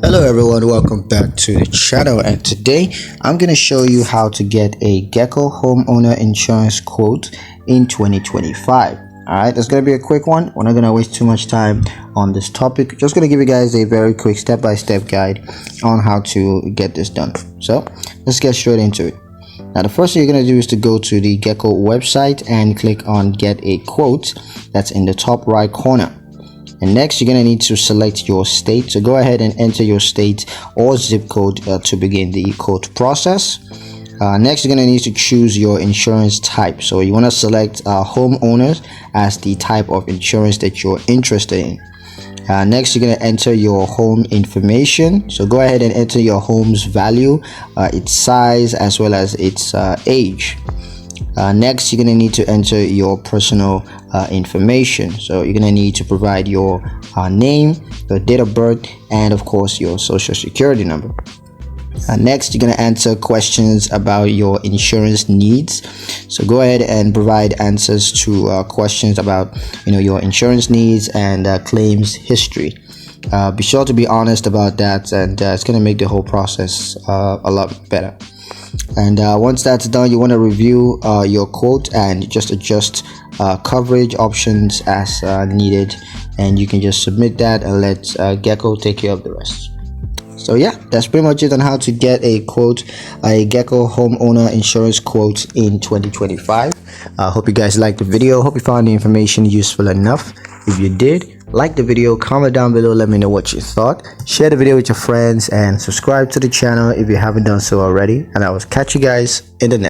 Hello everyone, welcome back to the channel, and today I'm going to show you how to get a Geico homeowner insurance quote in 2025. Alright, it's going to be a quick one. We're not going to waste too much time on this topic. Just going to give you guys a very quick step-by-step guide on how to get this done. So let's get straight into it. Now the first thing you're going to do is to go to the Geico website and click on get a quote. That's in the top right corner. And next you're going to need to select your state, so go ahead and enter your state or zip code to begin the quote process. Next you're going to need to choose your insurance type, so you want to select homeowners as the type of insurance that you're interested in. Next you're going to enter your home information, so go ahead and enter your home's value, its size, as well as its age. Next you're going to need to enter your personal information, so you're going to need to provide your name, your date of birth, and of course your social security number. Next you're going to answer questions about your insurance needs, so go ahead and provide answers to questions about your insurance needs and claims history. Be sure to be honest about that, and it's going to make the whole process a lot better. And once that's done, you want to review your quote and just adjust coverage options as needed, and you can just submit that and let Geico take care of the rest. So yeah, that's pretty much it on how to get a quote, a Geico homeowner insurance quote in 2025. Hope you guys liked the video. Hope you found the information useful enough. If you did, like the video, comment down below, let me know what you thought. Share the video with your friends and subscribe to the channel if you haven't done so already. And I will catch you guys in the next